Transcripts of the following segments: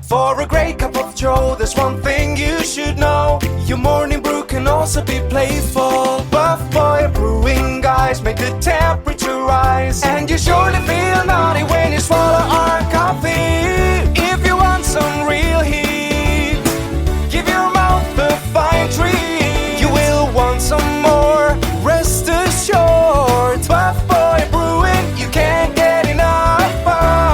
For a great cup of joe, there's one thing you should know. Your morning brew can also be playful. Buff Boy Brewing guys make the temperature rise, and you surely feel naughty when you swallow our coffee. If you want some real heat, give your mouth a fine treat. You will want some more, rest assured. Buff Boy Brewing, you can't get enough of.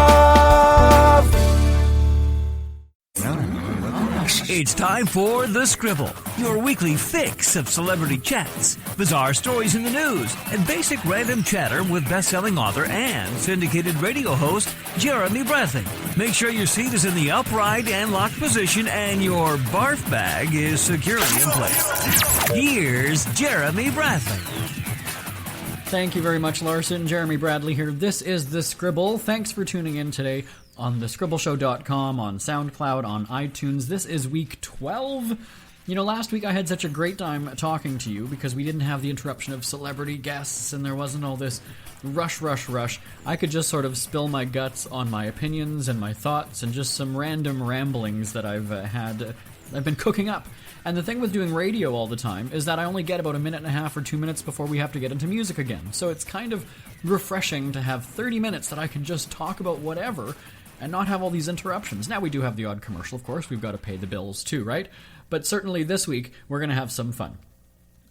It's time for The Scribble, your weekly fix of celebrity chats, bizarre stories in the news, and basic random chatter with best-selling author and syndicated radio host Jeremy Bradley. Make sure your seat is in the upright and locked position and your barf bag is securely in place. Here's Jeremy Bradley. Thank you very much, Larson. Jeremy Bradley here. This is The Scribble. Thanks for tuning in today on thescribbleshow.com, on SoundCloud, on iTunes. This is week 12. You know, last week I had such a great time talking to you because we didn't have the interruption of celebrity guests and there wasn't all this rush. I could just sort of spill my guts on my opinions and my thoughts and just some random ramblings that I've been cooking up. And the thing with doing radio all the time is that I only get about a minute and a half or 2 minutes before we have to get into music again. So it's kind of refreshing to have 30 minutes that I can just talk about whatever and not have all these interruptions. Now we do have the odd commercial, of course. We've got to pay the bills too, right? But certainly this week, we're going to have some fun.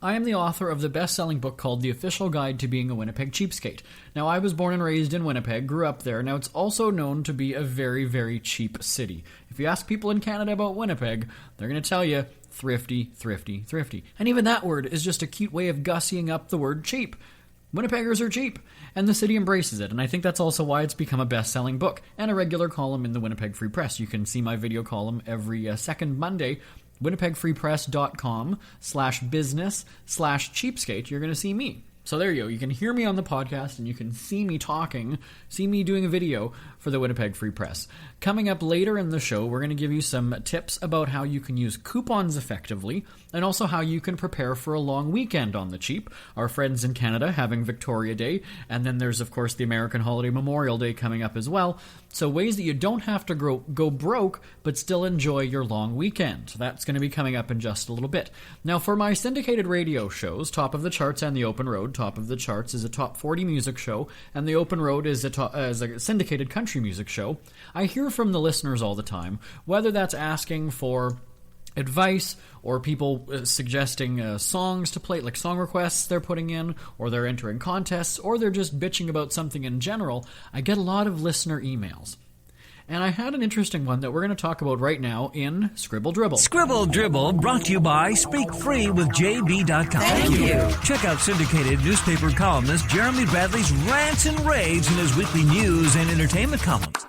I am the author of the best-selling book called The Official Guide to Being a Winnipeg Cheapskate. Now, I was born and raised in Winnipeg, grew up there. Now, it's also known to be a very, very cheap city. If you ask people in Canada about Winnipeg, they're going to tell you thrifty. And even that word is just a cute way of gussying up the word cheap. Winnipeggers are cheap, and the city embraces it, and I think that's also why it's become a best-selling book, and a regular column in the Winnipeg Free Press. You can see my video column every second Monday, winnipegfreepress.com/business/cheapskate. You're going to see me. So there you go. You can hear me on the podcast, and you can see me talking, see me doing a video for the Winnipeg Free Press. Coming up later in the show, we're going to give you some tips about how you can use coupons effectively, and also how you can prepare for a long weekend on the cheap. Our friends in Canada having Victoria Day, and then there's, of course, the American holiday Memorial Day coming up as well. So ways that you don't have to go broke, but still enjoy your long weekend. So that's going to be coming up in just a little bit. Now, for my syndicated radio shows, Top of the Charts and The Open Road, Top of the Charts is a top 40 music show, and The Open Road is a syndicated country music show. I hear from the listeners all the time, whether that's asking for advice or people suggesting songs to play, like song requests they're putting in, or they're entering contests, or they're just bitching about something in general. I get a lot of listener emails. And I had an interesting one that we're going to talk about right now in Scribble Dribble. Scribble Dribble brought to you by SpeakFreeWithJB.com. Thank you. Check out syndicated newspaper columnist Jeremy Bradley's rants and raves in his weekly news and entertainment columns.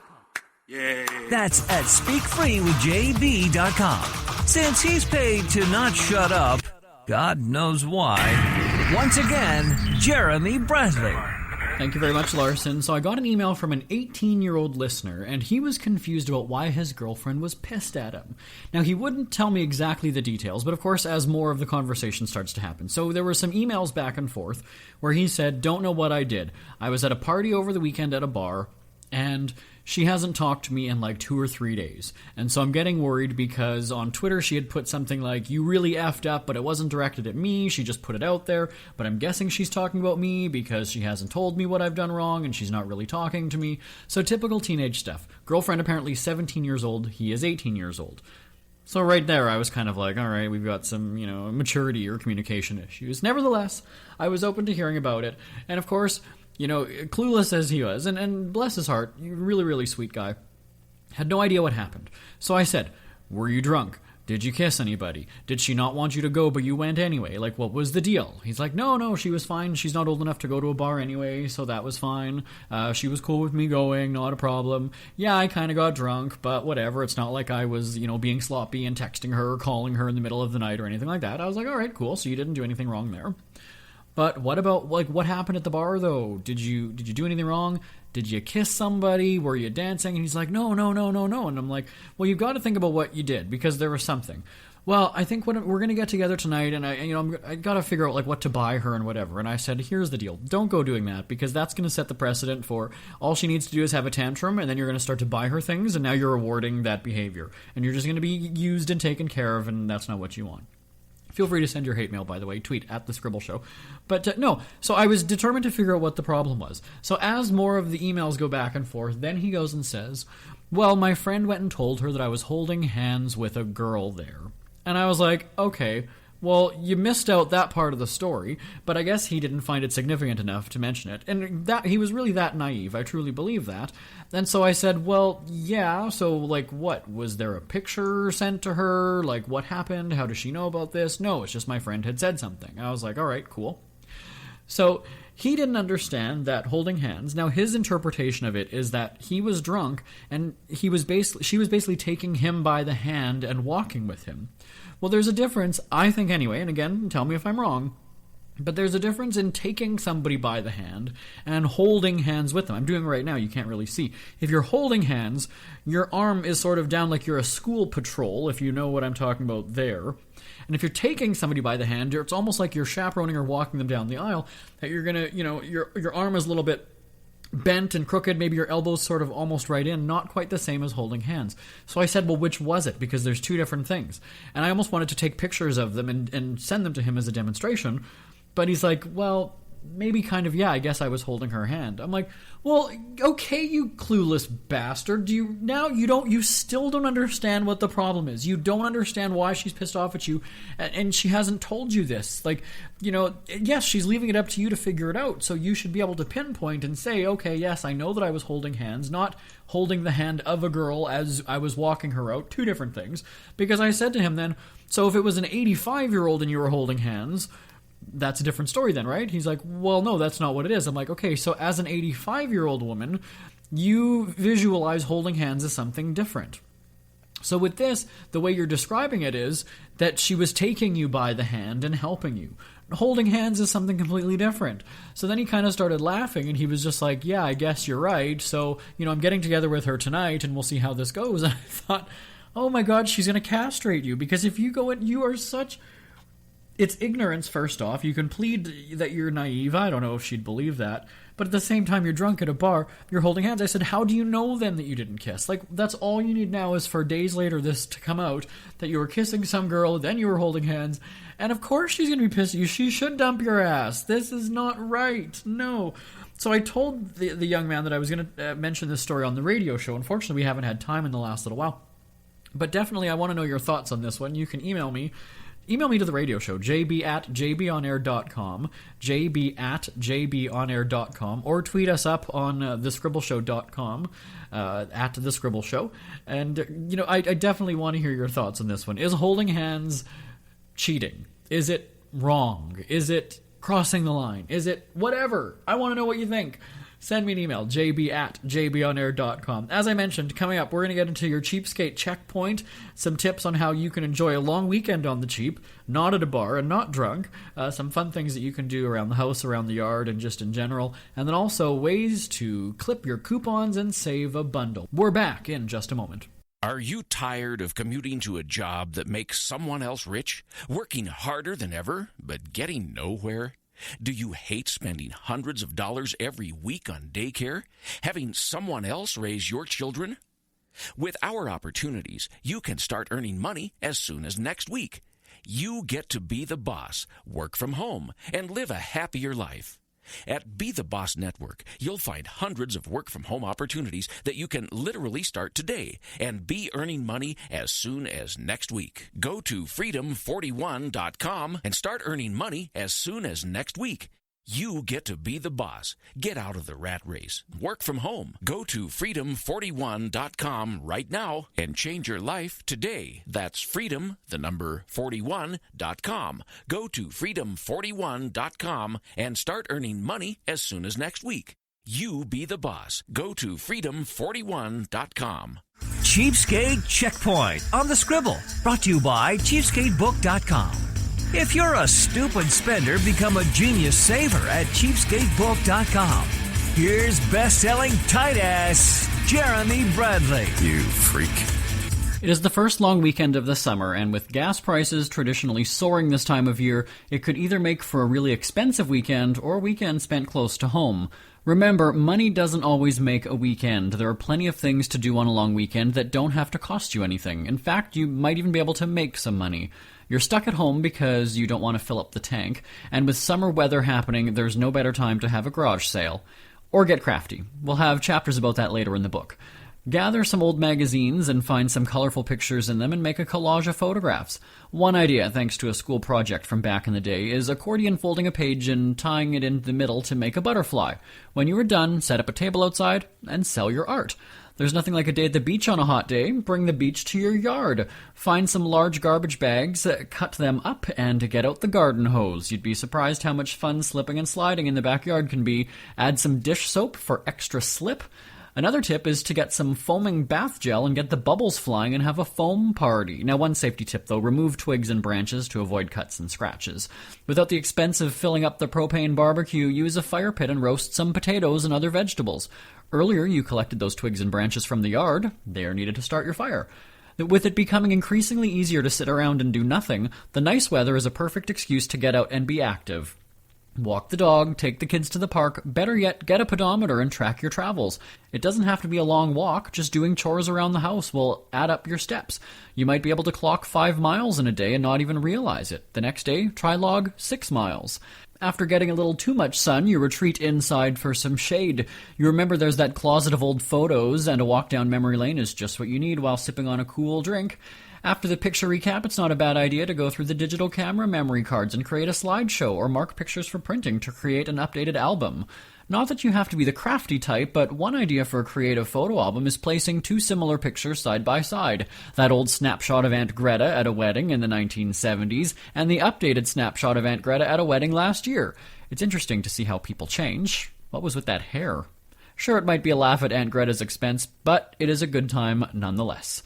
Yay. That's at SpeakFreeWithJB.com. Since he's paid to not shut up, God knows why. Once again, Jeremy Bradley. Thank you very much, Larson. So I got an email from an 18-year-old listener, and he was confused about why his girlfriend was pissed at him. Now, he wouldn't tell me exactly the details, but of course, as more of the conversation starts to happen. So there were some emails back and forth where he said, "Don't know what I did. I was at a party over the weekend at a bar, and she hasn't talked to me in like 2 or 3 days. And so I'm getting worried because on Twitter she had put something like, 'You really effed up,' but it wasn't directed at me. She just put it out there. But I'm guessing she's talking about me because she hasn't told me what I've done wrong and she's not really talking to me." So typical teenage stuff. Girlfriend apparently 17 years old. He is 18 years old. So right there, I was kind of like, all right, we've got some, maturity or communication issues. Nevertheless, I was open to hearing about it. And of course, clueless as he was, and bless his heart, really, really sweet guy, had no idea what happened. So I said, "Were you drunk? Did you kiss anybody? Did she not want you to go, but you went anyway? Like, what was the deal?" He's like, No, she was fine. She's not old enough to go to a bar anyway, so that was fine. She was cool with me going, not a problem. Yeah, I kind of got drunk, but whatever. It's not like I was, being sloppy and texting her or calling her in the middle of the night or anything like that. I was like, all right, cool, so you didn't do anything wrong there. But what about, what happened at the bar, though? Did you do anything wrong? Did you kiss somebody? Were you dancing? And he's like, no. And I'm like, well, you've got to think about what you did, because there was something. well, I think we're going to get together tonight, and I got to figure out like what to buy her and whatever. And I said, here's the deal: don't go doing that, because that's going to set the precedent for all she needs to do is have a tantrum, and then you're going to start to buy her things, and now you're rewarding that behavior, and you're just going to be used and taken care of, and that's not what you want. Feel free to send your hate mail, by the way. Tweet at The Scribble Show. But no, so I was determined to figure out what the problem was. So as more of the emails go back and forth, then he goes and says, well, my friend went and told her that I was holding hands with a girl there. And I was like, okay, well, you missed out that part of the story, but I guess he didn't find it significant enough to mention it. And that he was really that naive. I truly believe that. And so I said, well, yeah, so, like, what? Was there a picture sent to her? Like, what happened? How does she know about this? No, it's just my friend had said something. I was like, all right, cool. So he didn't understand that holding hands. Now, his interpretation of it is that he was drunk, and she was basically taking him by the hand and walking with him. Well, there's a difference, I think anyway, and again, tell me if I'm wrong, but there's a difference in taking somebody by the hand and holding hands with them. I'm doing it right now, you can't really see. If you're holding hands, your arm is sort of down like you're a school patrol, if you know what I'm talking about there. And if you're taking somebody by the hand, it's almost like you're chaperoning or walking them down the aisle, that you're going to, your arm is a little bit bent and crooked, maybe your elbows sort of almost right in, not quite the same as holding hands. So I said, well, which was it? Because there's two different things. And I almost wanted to take pictures of them and send them to him as a demonstration. But he's like, well, maybe kind of, yeah, I guess I was holding her hand. I'm like, well, okay, you clueless bastard. You still don't understand what the problem is. You don't understand why she's pissed off at you, and she hasn't told you this. Like, yes, she's leaving it up to you to figure it out, so you should be able to pinpoint and say, okay, yes, I know that I was holding hands, not holding the hand of a girl as I was walking her out. Two different things. Because I said to him then, so if it was an 85-year-old and you were holding hands, that's a different story then, right? He's like, well, no, that's not what it is. I'm like, okay, so as an 85-year-old woman, you visualize holding hands as something different. So with this, the way you're describing it is that she was taking you by the hand and helping you. Holding hands is something completely different. So then he kind of started laughing, and he was just like, yeah, I guess you're right. So, I'm getting together with her tonight, and we'll see how this goes. And I thought, oh my God, she's going to castrate you. Because if you go in, you are such... It's ignorance, first off. You can plead that you're naive. I don't know if she'd believe that. But at the same time, you're drunk at a bar, you're holding hands. I said, how do you know then that you didn't kiss? Like, that's all you need now is for days later this to come out, that you were kissing some girl, then you were holding hands. And of course she's going to be pissed at you. She should dump your ass. This is not right. No. So I told the young man that I was going to mention this story on the radio show. Unfortunately, we haven't had time in the last little while. But definitely, I want to know your thoughts on this one. You can email me. Email me to the radio show, jb@jbonair.com, jb@jbonair.com, or tweet us up on thescribbleshow.com, at thescribbleshow. And, I definitely want to hear your thoughts on this one. Is holding hands cheating? Is it wrong? Is it crossing the line? Is it whatever? I want to know what you think. Send me an email, jb@jbonair.com. As I mentioned, coming up, we're going to get into your cheapskate checkpoint, some tips on how you can enjoy a long weekend on the cheap, not at a bar and not drunk, some fun things that you can do around the house, around the yard, and just in general, and then also ways to clip your coupons and save a bundle. We're back in just a moment. Are you tired of commuting to a job that makes someone else rich, working harder than ever, but getting nowhere? Do you hate spending hundreds of dollars every week on daycare? Having someone else raise your children? With our opportunities, you can start earning money as soon as next week. You get to be the boss, work from home, and live a happier life. At Be the Boss Network, you'll find hundreds of work-from-home opportunities that you can literally start today and be earning money as soon as next week. Go to freedom41.com and start earning money as soon as next week. You get to be the boss. Get out of the rat race. Work from home. Go to freedom41.com right now and change your life today. That's freedom, the number 41.com. Go to freedom41.com and start earning money as soon as next week. You be the boss. Go to freedom41.com. Cheapskate Checkpoint on the Scribble. Brought to you by cheapskatebook.com. If you're a stupid spender, become a genius saver at cheapskatebook.com. Here's best-selling tight-ass Jeremy Bradley. You freak. It is the first long weekend of the summer, and with gas prices traditionally soaring this time of year, it could either make for a really expensive weekend or a weekend spent close to home. Remember, money doesn't always make a weekend. There are plenty of things to do on a long weekend that don't have to cost you anything. In fact, you might even be able to make some money. You're stuck at home because you don't want to fill up the tank, and with summer weather happening, there's no better time to have a garage sale. Or get crafty. We'll have chapters about that later in the book. Gather some old magazines and find some colorful pictures in them and make a collage of photographs. One idea, thanks to a school project from back in the day, is accordion folding a page and tying it in the middle to make a butterfly. When you are done, set up a table outside and sell your art. There's nothing like a day at the beach on a hot day. Bring the beach to your yard. Find some large garbage bags, cut them up, and get out the garden hose. You'd be surprised how much fun slipping and sliding in the backyard can be. Add some dish soap for extra slip. Another tip is to get some foaming bath gel and get the bubbles flying and have a foam party. Now, one safety tip, though, remove twigs and branches to avoid cuts and scratches. Without the expense of filling up the propane barbecue, use a fire pit and roast some potatoes and other vegetables. Earlier, you collected those twigs and branches from the yard. They are needed to start your fire. With it becoming increasingly easier to sit around and do nothing, the nice weather is a perfect excuse to get out and be active. Walk the dog, take the kids to the park, better yet, get a pedometer and track your travels. It doesn't have to be a long walk, just doing chores around the house will add up your steps. You might be able to clock 5 miles in a day and not even realize it. The next day, try log 6 miles. After getting a little too much sun, you retreat inside for some shade. You remember there's that closet of old photos, and a walk down memory lane is just what you need while sipping on a cool drink. After the picture recap, it's not a bad idea to go through the digital camera memory cards and create a slideshow or mark pictures for printing to create an updated album. Not that you have to be the crafty type, but one idea for a creative photo album is placing 2 similar pictures side by side. That old snapshot of Aunt Greta at a wedding in the 1970s, and the updated snapshot of Aunt Greta at a wedding last year. It's interesting to see how people change. What was with that hair? Sure, it might be a laugh at Aunt Greta's expense, but it is a good time nonetheless.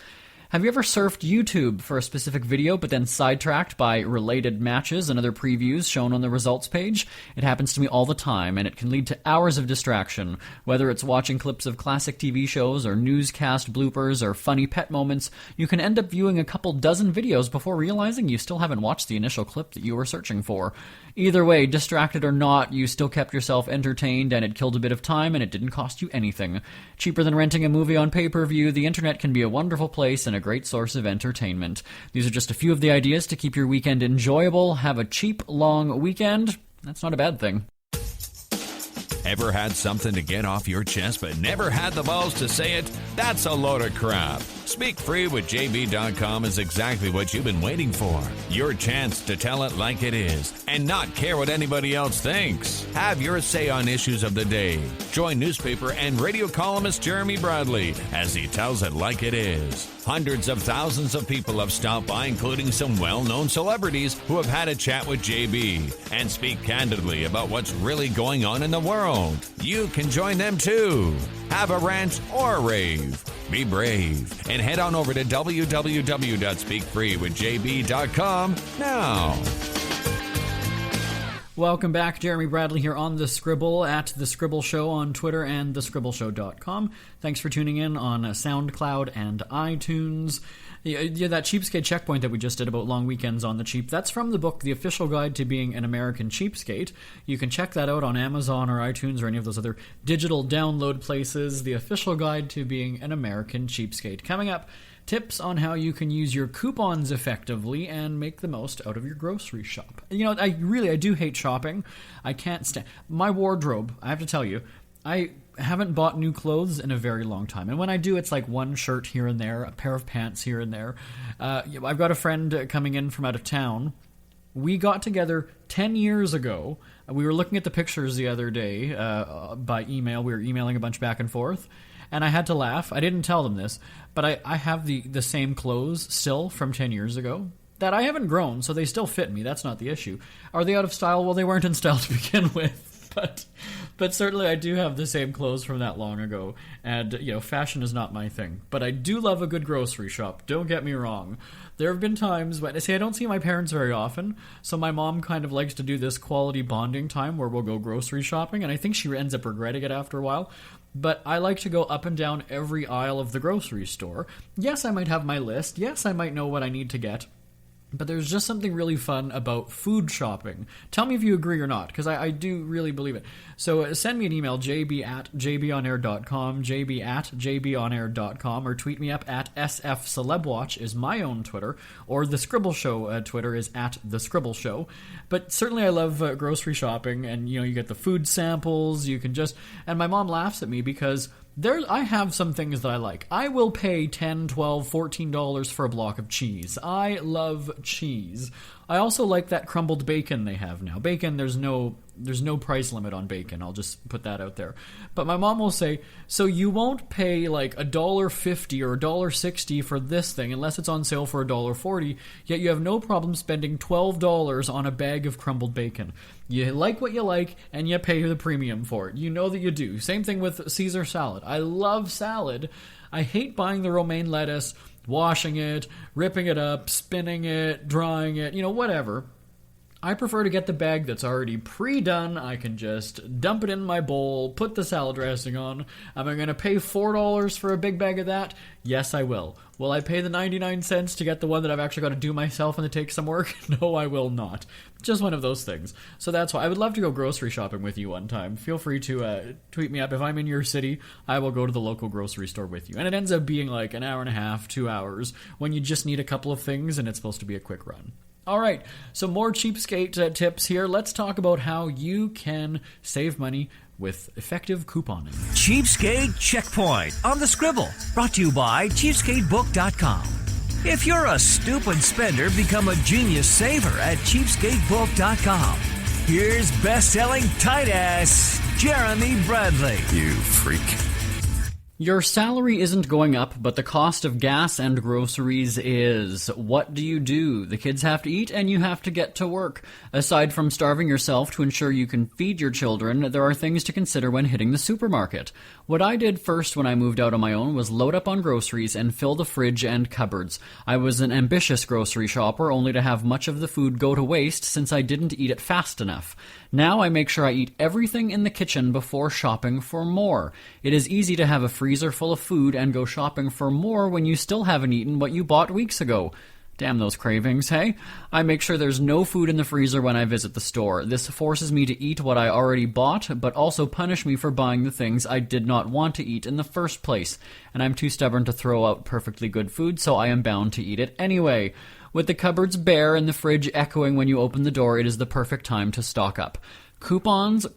Have you ever surfed YouTube for a specific video but then sidetracked by related matches and other previews shown on the results page? It happens to me all the time, and it can lead to hours of distraction. Whether it's watching clips of classic TV shows or newscast bloopers or funny pet moments, you can end up viewing a couple dozen videos before realizing you still haven't watched the initial clip that you were searching for. Either way, distracted or not, you still kept yourself entertained, and it killed a bit of time, and it didn't cost you anything. Cheaper than renting a movie on pay-per-view, the internet can be a wonderful place and a great source of entertainment. These are just a few of the ideas to keep your weekend enjoyable. Have a cheap, long weekend. That's not a bad thing. Ever had something to get off your chest but never had the balls to say it? That's a load of crap. Speak Free with JB.com is exactly what you've been waiting for. Your chance to tell it like it is and not care what anybody else thinks. Have your say on issues of the day. Join newspaper and radio columnist Jeremy Bradley as he tells it like it is. Hundreds of thousands of people have stopped by, including some well-known celebrities who have had a chat with JB and speak candidly about what's really going on in the world. You can join them too. Have a rant or a rave. Be brave and head on over to www.speakfreewithjb.com now. Welcome back. Jeremy Bradley here on The Scribble at The Scribble Show on Twitter and thescribbleshow.com. Thanks for tuning in on SoundCloud and iTunes. Yeah, that cheapskate checkpoint that we just did about long weekends on the cheap, that's from the book The Official Guide to Being an American Cheapskate. You can check that out on Amazon or iTunes or any of those other digital download places. The Official Guide to Being an American Cheapskate. Coming up, tips on how you can use your coupons effectively and make the most out of your grocery shop. You know, I do hate shopping. I can't stand my wardrobe. I have to tell you, I haven't bought new clothes in a very long time. And when I do, it's like one shirt here and there, a pair of pants here and there. I've got a friend coming in from out of town. We got together 10 years ago. We were looking at the pictures the other day by email. We were emailing a bunch back and forth. And I had to laugh. I didn't tell them this, but I have the same clothes still from 10 years ago that I haven't grown, so they still fit me. That's not the issue. Are they out of style? Well, they weren't in style to begin with. But certainly I do have the same clothes from that long ago. And, you know, fashion is not my thing. But I do love a good grocery shop. Don't get me wrong. There have been times when, I don't see my parents very often, so my mom kind of likes to do this quality bonding time where we'll go grocery shopping, and I think she ends up regretting it after a while. but I like to go up and down every aisle of the grocery store. Yes, I might have my list. Yes, I might know what I need to get. But there's just something really fun about food shopping. Tell me if you agree or not, because I do really believe it. So send me an email, jb@jbonair.com, jb@jbonair.com, or tweet me up at sfcelebwatch is my own Twitter, or the Scribble Show Twitter is at the Scribble Show. But certainly I love grocery shopping, and you get the food samples, you can just... And my mom laughs at me because... I have some things that I like. I will pay $10, $12, $14 for a block of cheese. I love cheese. I also like that crumbled bacon they have now. Bacon, there's no price limit on bacon. I'll just put that out there. But my mom will say, so you won't pay like $1.50 or $1.60 for this thing unless it's on sale for $1.40, yet you have no problem spending $12 on a bag of crumbled bacon. You like what you like, and you pay the premium for it. You know that you do. Same thing with Caesar salad. I love salad. I hate buying the romaine lettuce, washing it, ripping it up, spinning it, drying it, whatever. I prefer to get the bag that's already pre-done. I can just dump it in my bowl, put the salad dressing on. Am I going to pay $4 for a big bag of that? Yes, I will. Will I pay the 99 cents to get the one that I've actually got to do myself and it takes some work? No, I will not. Just one of those things. So that's why I would love to go grocery shopping with you one time. Feel free to tweet me up. If I'm in your city, I will go to the local grocery store with you. And it ends up being like an hour and a half, 2 hours, when you just need a couple of things and it's supposed to be a quick run. All right, so more cheapskate tips here. Let's talk about how you can save money with effective couponing. Cheapskate Checkpoint on the Scribble, brought to you by cheapskatebook.com. If you're a stupid spender, become a genius saver at cheapskatebook.com. Here's best-selling tight-ass Jeremy Bradley. You freak. Your salary isn't going up, but the cost of gas and groceries is. What do? The kids have to eat, and you have to get to work. Aside from starving yourself to ensure you can feed your children, there are things to consider when hitting the supermarket. What I did first when I moved out on my own was load up on groceries and fill the fridge and cupboards. I was an ambitious grocery shopper, only to have much of the food go to waste since I didn't eat it fast enough. Now I make sure I eat everything in the kitchen before shopping for more. It is easy to have a freezer full of food and go shopping for more when you still haven't eaten what you bought weeks ago. Damn those cravings, hey? I make sure there's no food in the freezer when I visit the store. This forces me to eat what I already bought, but also punish me for buying the things I did not want to eat in the first place. And I'm too stubborn to throw out perfectly good food, so I am bound to eat it anyway. With the cupboards bare and the fridge echoing when you open the door, it is the perfect time to stock up. Coupons.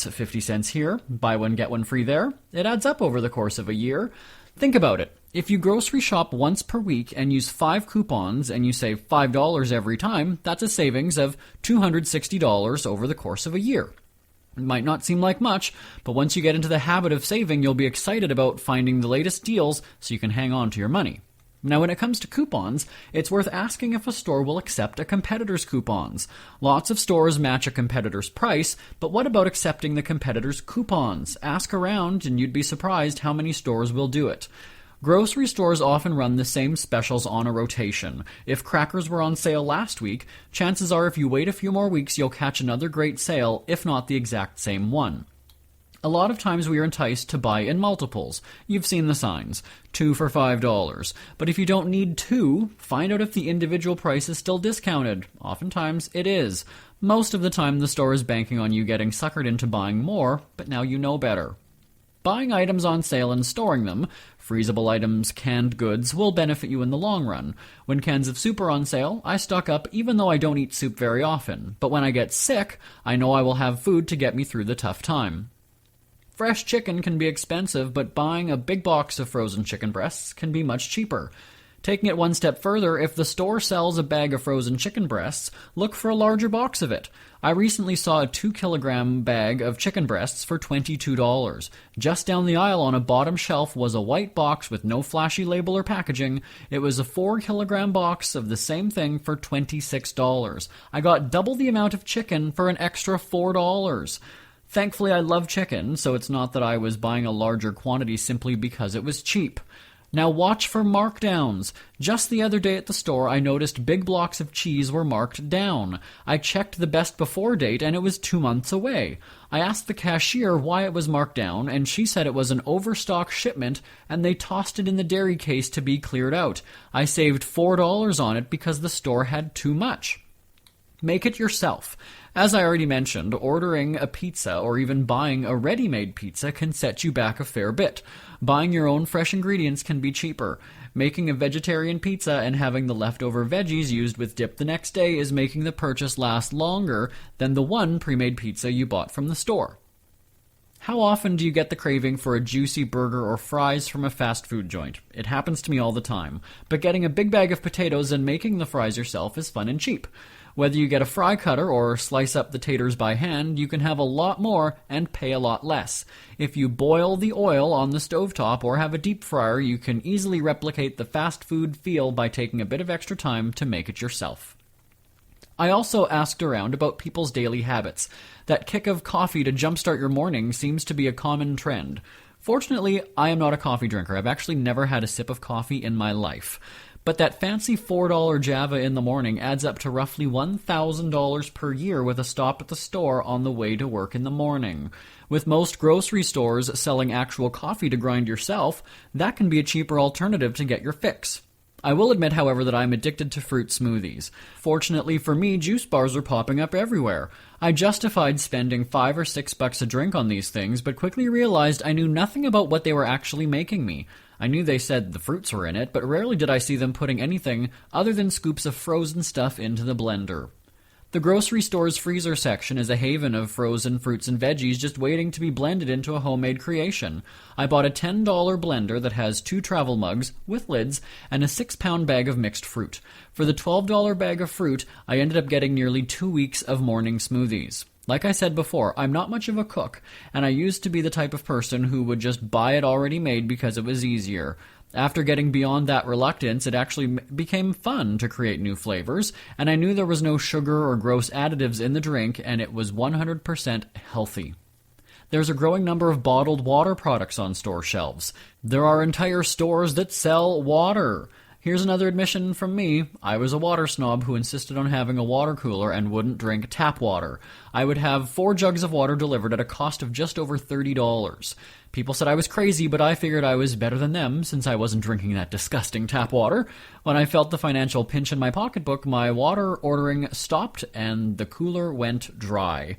50 cents here, buy one get one free there. It adds up over the course of a year. Think about it. If you grocery shop once per week and use 5 coupons and you save $5 every time, that's a savings of $260 over the course of a year. It might not seem like much, but once you get into the habit of saving, you'll be excited about finding the latest deals so you can hang on to your money. Now, when it comes to coupons, it's worth asking if a store will accept a competitor's coupons. Lots of stores match a competitor's price, but what about accepting the competitor's coupons? Ask around, and you'd be surprised how many stores will do it. Grocery stores often run the same specials on a rotation. If crackers were on sale last week, chances are if you wait a few more weeks, you'll catch another great sale, if not the exact same one. A lot of times we are enticed to buy in multiples. You've seen the signs. 2 for $5. But if you don't need 2, find out if the individual price is still discounted. Oftentimes it is. Most of the time the store is banking on you getting suckered into buying more, but now you know better. Buying items on sale and storing them, freezable items, canned goods, will benefit you in the long run. When cans of soup are on sale, I stock up even though I don't eat soup very often. But when I get sick, I know I will have food to get me through the tough time. Fresh chicken can be expensive, but buying a big box of frozen chicken breasts can be much cheaper. Taking it one step further, if the store sells a bag of frozen chicken breasts, look for a larger box of it. I recently saw a 2-kilogram bag of chicken breasts for $22. Just down the aisle on a bottom shelf was a white box with no flashy label or packaging. It was a 4-kilogram box of the same thing for $26. I got double the amount of chicken for an extra $4. Thankfully, I love chicken, so it's not that I was buying a larger quantity simply because it was cheap. Now watch for markdowns. Just the other day at the store, I noticed big blocks of cheese were marked down. I checked the best before date and it was 2 months away. I asked the cashier why it was marked down and she said it was an overstock shipment and they tossed it in the dairy case to be cleared out. I saved $4 on it because the store had too much. Make it yourself. As I already mentioned, ordering a pizza or even buying a ready-made pizza can set you back a fair bit. Buying your own fresh ingredients can be cheaper. Making a vegetarian pizza and having the leftover veggies used with dip the next day is making the purchase last longer than the one pre-made pizza you bought from the store. How often do you get the craving for a juicy burger or fries from a fast food joint? It happens to me all the time. But getting a big bag of potatoes and making the fries yourself is fun and cheap. Whether you get a fry cutter or slice up the taters by hand, you can have a lot more and pay a lot less. If you boil the oil on the stovetop or have a deep fryer, you can easily replicate the fast food feel by taking a bit of extra time to make it yourself. I also asked around about people's daily habits. That kick of coffee to jumpstart your morning seems to be a common trend. Fortunately, I am not a coffee drinker. I've actually never had a sip of coffee in my life. But that fancy $4 Java in the morning adds up to roughly $1,000 per year with a stop at the store on the way to work in the morning. With most grocery stores selling actual coffee to grind yourself, that can be a cheaper alternative to get your fix. I will admit, however, that I'm addicted to fruit smoothies. Fortunately for me, juice bars are popping up everywhere. I justified spending $5 or $6 a drink on these things, but quickly realized I knew nothing about what they were actually making me. I knew they said the fruits were in it, but rarely did I see them putting anything other than scoops of frozen stuff into the blender. The grocery store's freezer section is a haven of frozen fruits and veggies just waiting to be blended into a homemade creation. I bought a $10 blender that has 2 travel mugs with lids and a 6-pound bag of mixed fruit. For the $12 bag of fruit, I ended up getting nearly 2 weeks of morning smoothies. Like I said before, I'm not much of a cook, and I used to be the type of person who would just buy it already made because it was easier. After getting beyond that reluctance, it actually became fun to create new flavors, and I knew there was no sugar or gross additives in the drink, and it was 100% healthy. There's a growing number of bottled water products on store shelves. There are entire stores that sell water. Here's another admission from me. I was a water snob who insisted on having a water cooler and wouldn't drink tap water. I would have 4 jugs of water delivered at a cost of just over $30. People said I was crazy, but I figured I was better than them since I wasn't drinking that disgusting tap water. When I felt the financial pinch in my pocketbook, my water ordering stopped and the cooler went dry.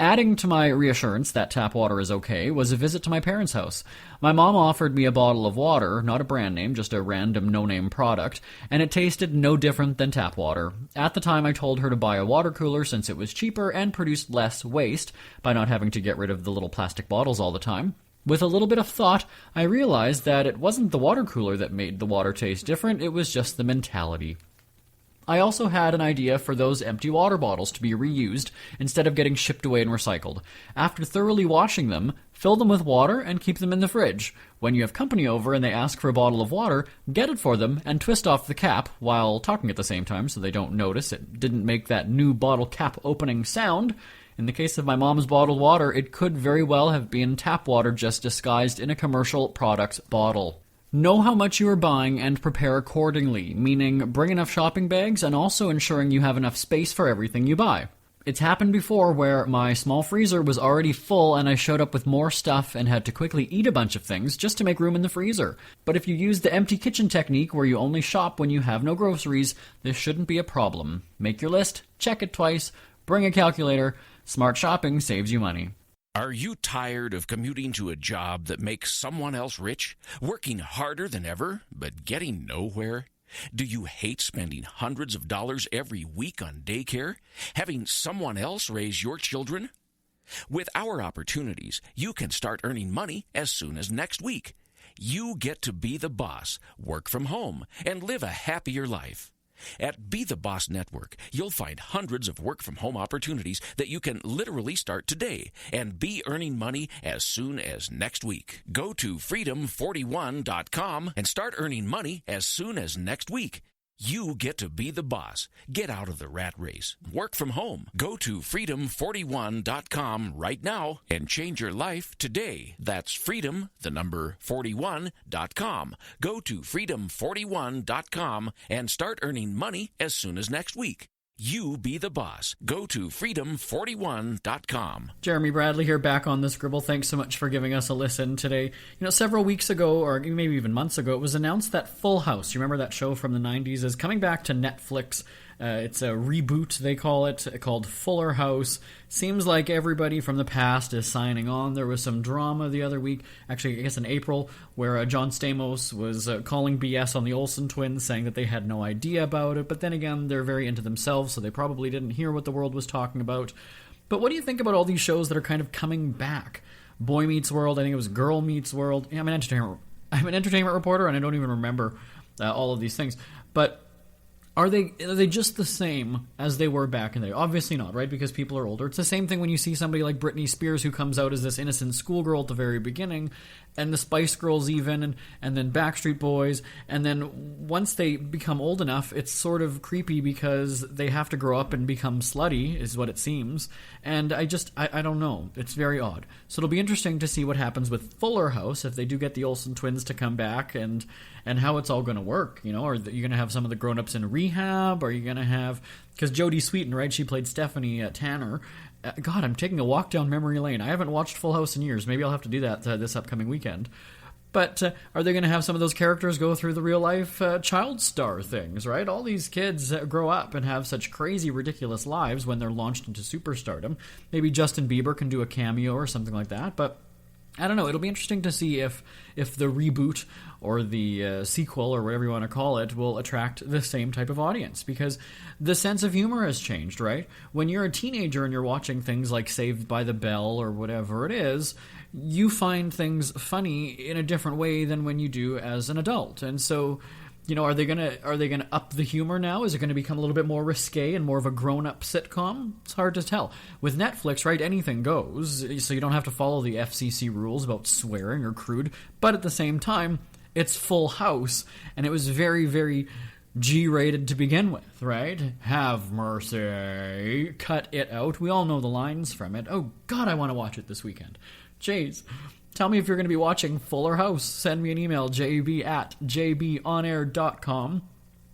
Adding to my reassurance that tap water is okay was a visit to my parents' house. My mom offered me a bottle of water, not a brand name, just a random no-name product, and it tasted no different than tap water. At the time, I told her to buy a water cooler since it was cheaper and produced less waste by not having to get rid of the little plastic bottles all the time. With a little bit of thought, I realized that it wasn't the water cooler that made the water taste different, it was just the mentality. I also had an idea for those empty water bottles to be reused instead of getting shipped away and recycled. After thoroughly washing them, fill them with water and keep them in the fridge. When you have company over and they ask for a bottle of water, get it for them and twist off the cap while talking at the same time so they don't notice it didn't make that new bottle cap opening sound. In the case of my mom's bottled water, it could very well have been tap water just disguised in a commercial product's bottle. Know how much you are buying and prepare accordingly, meaning bring enough shopping bags and also ensuring you have enough space for everything you buy. It's happened before where my small freezer was already full and I showed up with more stuff and had to quickly eat a bunch of things just to make room in the freezer. But if you use the empty kitchen technique where you only shop when you have no groceries, this shouldn't be a problem. Make your list, check it twice, bring a calculator. Smart shopping saves you money. Are you tired of commuting to a job that makes someone else rich? Working harder than ever, but getting nowhere? Do you hate spending hundreds of dollars every week on daycare? Having someone else raise your children? With our opportunities, you can start earning money as soon as next week. You get to be the boss, work from home, and live a happier life. At Be the Boss Network, you'll find hundreds of work-from-home opportunities that you can literally start today and be earning money as soon as next week. Go to freedom41.com and start earning money as soon as next week. You get to be the boss. Get out of the rat race. Work from home. Go to freedom41.com right now and change your life today. That's freedom, the number 41.com. Go to freedom41.com and start earning money as soon as next week. You be the boss. Go to freedom41.com. Jeremy Bradley here, back on the Scribble. Thanks so much for giving us a listen today. Several weeks ago, or maybe even months ago, it was announced that Full House, you remember that show from the 90s, is coming back to Netflix. It's a reboot, they call it, called Fuller House. Seems like everybody from the past is signing on. There was some drama the other week, actually I guess in April, where John Stamos was calling BS on the Olsen twins, saying that they had no idea about it. But then again, they're very into themselves, so they probably didn't hear what the world was talking about. But what do you think about all these shows that are kind of coming back? Boy Meets World, I think it was Girl Meets World. I'm an entertainment reporter, and I don't even remember all of these things. But are they just the same as they were back in the day? Obviously not, right? Because people are older. It's the same thing when you see somebody like Britney Spears, who comes out as this innocent schoolgirl at the very beginning, and the Spice Girls even, and then Backstreet Boys, and then once they become old enough, it's sort of creepy because they have to grow up and become slutty, is what it seems. And I don't know. It's very odd. So it'll be interesting to see what happens with Fuller House, if they do get the Olsen twins to come back, and how it's all going to work. Are you going to have some of the grown-ups in rehab? Are you going to have... Because Jodie Sweetin, right, she played Stephanie Tanner. God, I'm taking a walk down memory lane. I haven't watched Full House in years. Maybe I'll have to do that this upcoming weekend. But are they going to have some of those characters go through the real-life child star things, right? All these kids grow up and have such crazy, ridiculous lives when they're launched into superstardom. Maybe Justin Bieber can do a cameo or something like that, but I don't know. It'll be interesting to see if the reboot or the sequel, or whatever you want to call it, will attract the same type of audience, because the sense of humor has changed, right? When you're a teenager and you're watching things like Saved by the Bell or whatever it is, you find things funny in a different way than when you do as an adult. And so, are they gonna up the humor now? Is it going to become a little bit more risque and more of a grown-up sitcom? It's hard to tell. With Netflix, right, anything goes, so you don't have to follow the FCC rules about swearing or crude. But at the same time, it's Full House, and it was very, very G-rated to begin with, right? Have mercy. Cut it out. We all know the lines from it. Oh, God, I want to watch it this weekend. Jeez. Tell me if you're going to be watching Fuller House. Send me an email, jb@jbonair.com.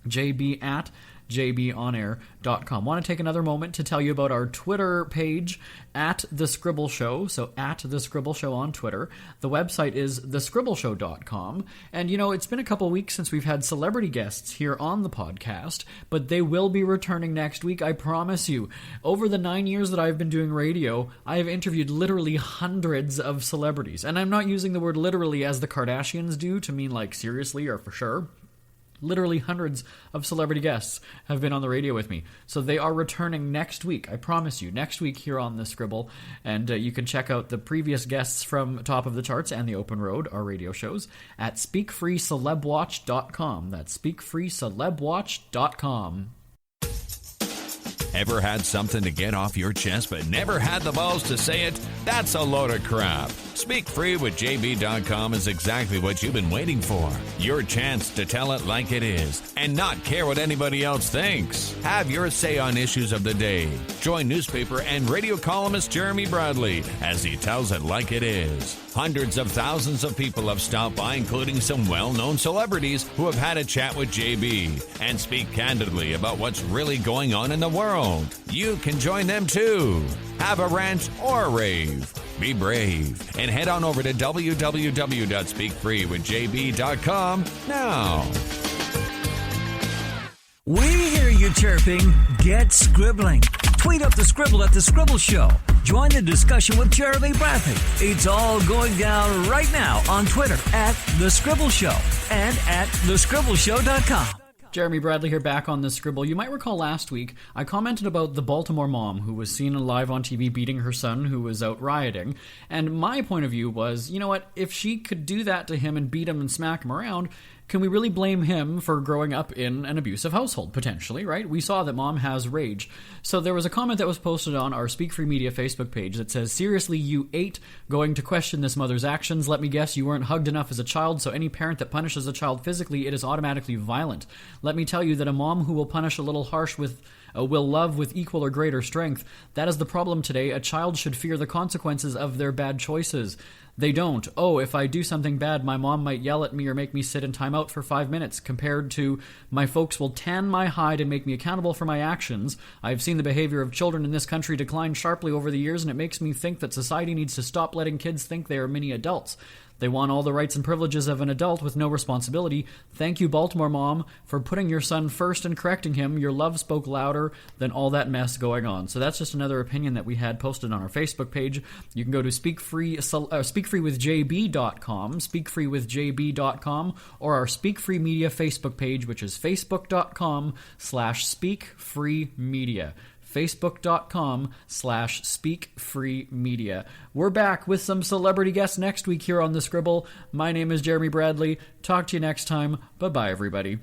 jb@jbonair.com. Want to take another moment to tell you about our Twitter page, @The Scribble Show. So @The Scribble Show on Twitter. The website is thescribbleshow.com. And it's been a couple weeks since we've had celebrity guests here on the podcast, but they will be returning next week, I promise you. Over the 9 years that I've been doing radio, I have interviewed literally hundreds of celebrities. And I'm not using the word literally as the Kardashians do, to mean like seriously or for sure. Literally hundreds of celebrity guests have been on the radio with me. So they are returning next week. I promise you, next week here on The Scribble. And you can check out the previous guests from Top of the Charts and The Open Road, our radio shows, at speakfreecelebwatch.com. That's speakfreecelebwatch.com. Ever had something to get off your chest but never had the balls to say it? That's a load of crap. Speak Free with JB.com is exactly what you've been waiting for. Your chance to tell it like it is and not care what anybody else thinks. Have your say on issues of the day. Join newspaper and radio columnist Jeremy Bradley as he tells it like it is. Hundreds of thousands of people have stopped by, including some well-known celebrities who have had a chat with JB and speak candidly about what's really going on in the world. You can join them too. Have a rant or a rave. Be brave and head on over to www.speakfreewithjb.com now. We hear you chirping. Get scribbling. Tweet up the Scribble at The Scribble Show. Join the discussion with Jeremy Bradley. It's all going down right now on Twitter @The Scribble Show and @thescribbleshow.com. Jeremy Bradley here, back on The Scribble. You might recall last week I commented about the Baltimore mom who was seen live on TV beating her son who was out rioting. And my point of view was, you know what, if she could do that to him and beat him and smack him around, can we really blame him for growing up in an abusive household, potentially, right? We saw that mom has rage. So there was a comment that was posted on our Speak Free Media Facebook page that says, seriously, you 8 going to question this mother's actions. Let me guess, you weren't hugged enough as a child, so any parent that punishes a child physically, it is automatically violent. Let me tell you that a mom who will punish a little harsh will love with equal or greater strength. That is the problem today. A child should fear the consequences of their bad choices. They don't. Oh, if I do something bad, my mom might yell at me or make me sit in timeout for 5 minutes, compared to my folks will tan my hide and make me accountable for my actions. I've seen the behavior of children in this country decline sharply over the years, and it makes me think that society needs to stop letting kids think they are mini adults. They want all the rights and privileges of an adult with no responsibility. Thank you, Baltimore mom, for putting your son first and correcting him. Your love spoke louder than all that mess going on. So that's just another opinion that we had posted on our Facebook page. You can go to speakfreewithjb.com, speakfreewithjb.com, or our Speak Free Media Facebook page, which is facebook.com/speakfreemedia. facebook.com/speakfreemedia. We're back with some celebrity guests next week here on The Scribble. My name is Jeremy Bradley. Talk to you next time. Bye-bye, everybody.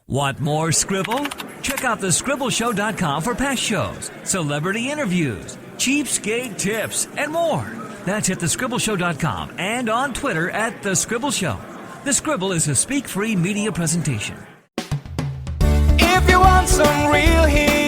Want more Scribble? Check out thescribbleshow.com for past shows, celebrity interviews, cheapskate tips, and more. That's at thescribbleshow.com and on Twitter at The Scribble Show. The Scribble is a Speak Free Media presentation. If you want some real heat,